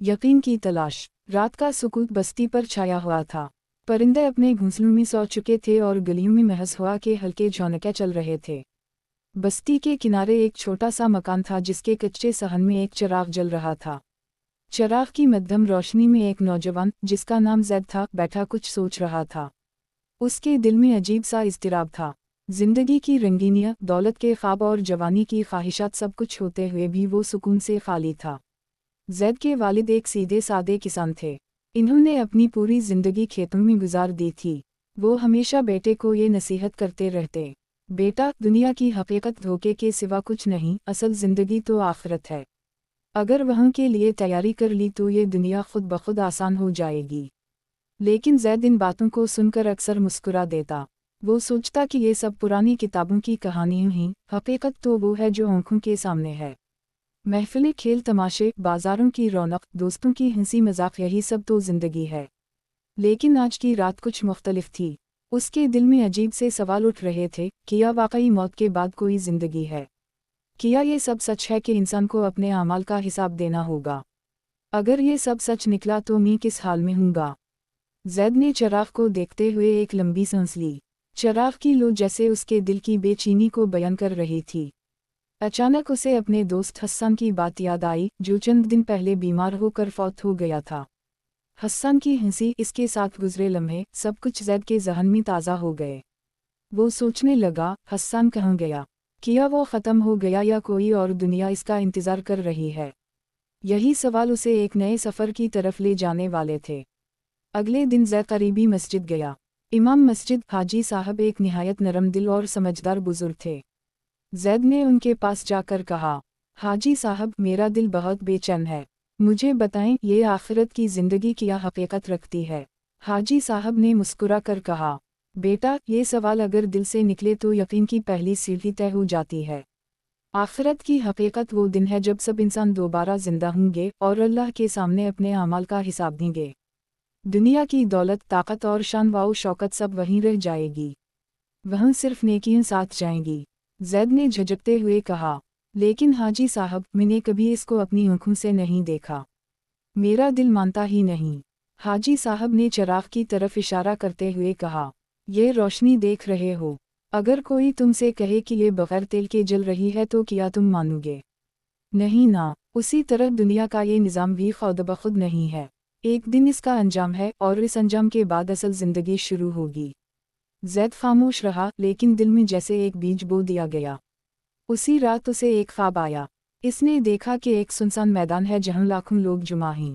यकीन की तलाश। रात का सुकूत बस्ती पर छाया हुआ था। परिंदे अपने घोंसलों में सो चुके थे और गलियों में महज हवा के हल्के झोंके चल रहे थे। बस्ती के किनारे एक छोटा सा मकान था जिसके कच्चे सहन में एक चिराग जल रहा था। चिराग की मध्यम रोशनी में एक नौजवान, जिसका नाम जैद था, बैठा कुछ सोच रहा था। उसके दिल में अजीब सा इज़्तिराब था। जिंदगी की रंगीनियां, दौलत के ख्वाब और जवानी की ख्वाहिशात सब कुछ होते हुए भी वो सुकून से खाली था। जैद के वालिद एक सीधे सादे किसान थे। इन्होंने अपनी पूरी जिंदगी खेतों में गुजार दी थी। वो हमेशा बेटे को ये नसीहत करते रहते, बेटा, दुनिया की हकीकत धोखे के सिवा कुछ नहीं, असल जिंदगी तो आखिरत है। अगर वहाँ के लिए तैयारी कर ली तो ये दुनिया खुद ब खुद आसान हो जाएगी। लेकिन जैद इन बातों को सुनकर अक्सर मुस्कुरा देता। वो सोचता कि ये सब पुरानी किताबों की कहानियाँ हैं, हकीकत तो वो है जो आंखों के सामने है। महफिलें, खेल तमाशे, बाजारों की रौनक, दोस्तों की हंसी मजाक, यही सब तो जिंदगी है। लेकिन आज की रात कुछ मुख्तलिफ थी। उसके दिल में अजीब से सवाल उठ रहे थे, क्या वाकई मौत के बाद कोई जिंदगी है? क्या ये सब सच है कि इंसान को अपने अमाल का हिसाब देना होगा? अगर ये सब सच निकला तो मैं किस हाल में हूँगा? जैद ने चिराग को देखते हुए एक लंबी सांस ली। चिराग की लो जैसे उसके दिल की बेचैनी को बयान कर रही थी। अचानक उसे अपने दोस्त हसन की बात याद आई, जो चंद दिन पहले बीमार होकर फौत हो गया था। हसन की हंसी, इसके साथ गुजरे लम्हे, सब कुछ जैद के ज़हन में ताज़ा हो गए। वो सोचने लगा, हसन कहाँ गया? क्या वो ख़त्म हो गया या कोई और दुनिया इसका इंतज़ार कर रही है? यही सवाल उसे एक नए सफ़र की तरफ ले जाने वाले थे। अगले दिन जैद करीबी मस्जिद गया। इमाम मस्जिद हाजी साहब एक निहायत नरम दिल और समझदार बुजुर्ग थे। जैद ने उनके पास जाकर कहा, हाजी साहब, मेरा दिल बहुत बेचैन है। मुझे बताएं, ये आखिरत की ज़िंदगी क्या हकीकत रखती है? हाजी साहब ने मुस्कुरा कर कहा, बेटा, ये सवाल अगर दिल से निकले तो यकीन की पहली सीढ़ी तय हो जाती है। आखिरत की हकीकत वो दिन है जब सब इंसान दोबारा जिंदा होंगे और अल्लाह के सामने अपने अमाल का हिसाब देंगे। दुनिया की दौलत, ताकत और शान व शौकत सब वहीं रह जाएगी। वहाँ सिर्फ नेकियां साथ जाएंगी। जैद ने झिझकते हुए कहा, लेकिन हाजी साहब, मैंने कभी इसको अपनी आंखों से नहीं देखा। मेरा दिल मानता ही नहीं। हाजी साहब ने चिराग की तरफ इशारा करते हुए कहा, ये रोशनी देख रहे हो? अगर कोई तुमसे कहे कि ये बगैर तेल के जल रही है तो क्या तुम मानोगे? नहीं ना। उसी तरह दुनिया का ये निज़ाम भी खुद ब खुद नहीं है। एक दिन इसका अंजाम है और इस अंजाम के बाद असल ज़िंदगी शुरू होगी। जैद खामोश रहा, लेकिन दिल में जैसे एक बीज बो दिया गया। उसी रात उसे एक ख्वाब आया। इसने देखा कि एक सुनसान मैदान है जहाँ लाखों लोग जुमा हैं।